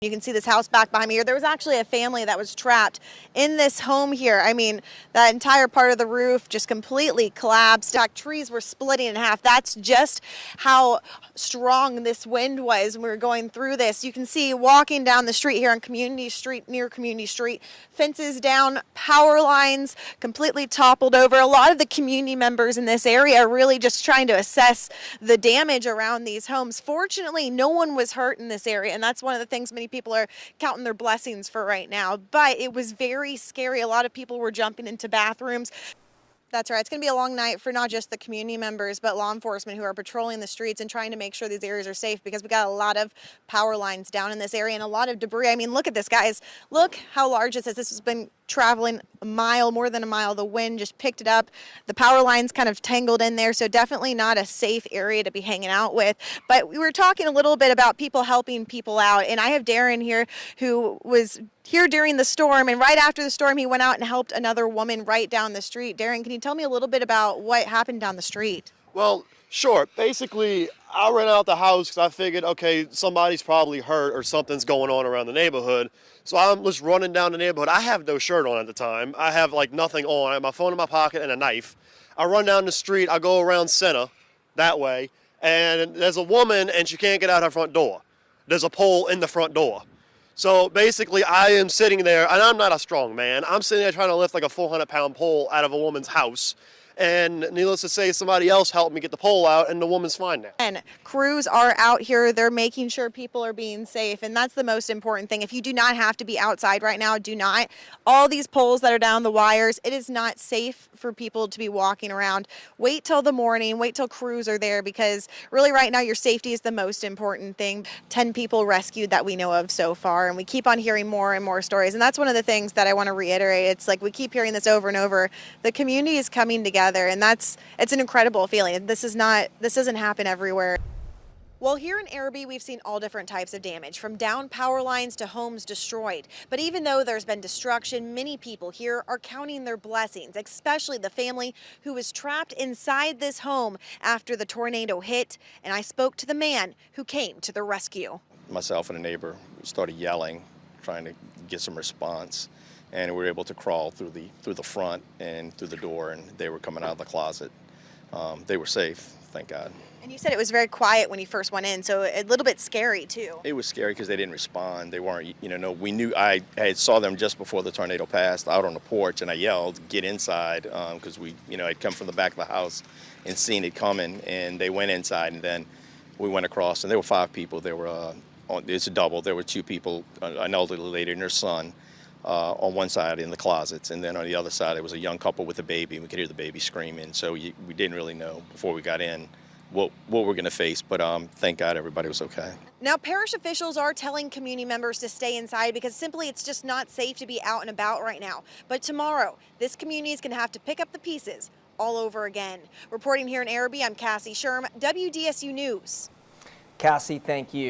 You can see this house back behind me here. There was actually a family that was trapped in this home here. I mean, that entire part of the roof just completely collapsed. Trees were splitting in half. That's just how strong this wind was when we were going through this. You can see walking down the street here on Community Street, near Community Street, fences down, power lines completely toppled over. A lot of the community members in this area are really just trying to assess the damage around these homes. Fortunately, no one was hurt in this area, and that's one of the things many people are counting their blessings for right now. But it was very scary. A lot of people were jumping into bathrooms. That's right. It's going to be a long night for not just the community members, but law enforcement who are patrolling the streets and trying to make sure these areas are safe, because we got a lot of power lines down in this area and a lot of debris. I mean, look at this, guys. Look how large this is. This has been traveling a mile, more than a mile. The wind just picked it up. The power lines kind of tangled in there, so definitely not a safe area to be hanging out with. But we were talking a little bit about people helping people out, and I have Darren here who was here during the storm, and right after the storm he went out and helped another woman right down the street. Darren, can you tell me a little bit about what happened down the street? Well, sure. Basically, I ran out the house because I figured, okay, somebody's probably hurt or something's going on around the neighborhood. So I'm just running down the neighborhood. I have no shirt on at the time. I have like nothing on. I have my phone in my pocket and a knife. I run down the street. I go around center that way, and there's a woman and she can't get out her front door. There's a pole in the front door. So basically, I am sitting there, and I'm not a strong man. I'm sitting there trying to lift like a 400-pound pole out of a woman's house. And needless to say, somebody else helped me get the pole out, and the woman's fine now. And crews are out here. They're making sure people are being safe, and that's the most important thing. If you do not have to be outside right now, do not. All these poles that are down the wires, it is not safe for people to be walking around. Wait till the morning. Wait till crews are there, because really right now your safety is the most important thing. 10 people rescued that we know of so far, and we keep on hearing more and more stories. And that's one of the things that I want to reiterate. It's like we keep hearing this over and over. The community is coming together, and it's an incredible feeling. This doesn't happen everywhere. Well, here in Arabi, we've seen all different types of damage, from down power lines to homes destroyed. But even though there's been destruction, many people here are counting their blessings, especially the family who was trapped inside this home after the tornado hit. And I spoke to the man who came to the rescue. Myself and a neighbor started yelling, trying to get some response. And we were able to crawl through the front and through the door, and they were coming out of the closet. They were safe, thank God. And you said it was very quiet when you first went in, so a little bit scary too. It was scary because they didn't respond. They weren't, we knew. I saw them just before the tornado passed out on the porch, and I yelled, "Get inside," because I'd come from the back of the house and seen it coming, and they went inside, and then we went across, and there were 5 people. There were, it's a double. There were 2 people, an elderly lady and her son. On one side in the closets, and then on the other side it was a young couple with a baby. We could hear the baby screaming, so we didn't really know before we got in what we're going to face, but thank God everybody was okay. Now, parish officials are telling community members to stay inside because simply it's just not safe to be out and about right now. But tomorrow, this community is going to have to pick up the pieces all over again. Reporting here in Arabi, I'm Cassie Sherm, WDSU News. Cassie, thank you.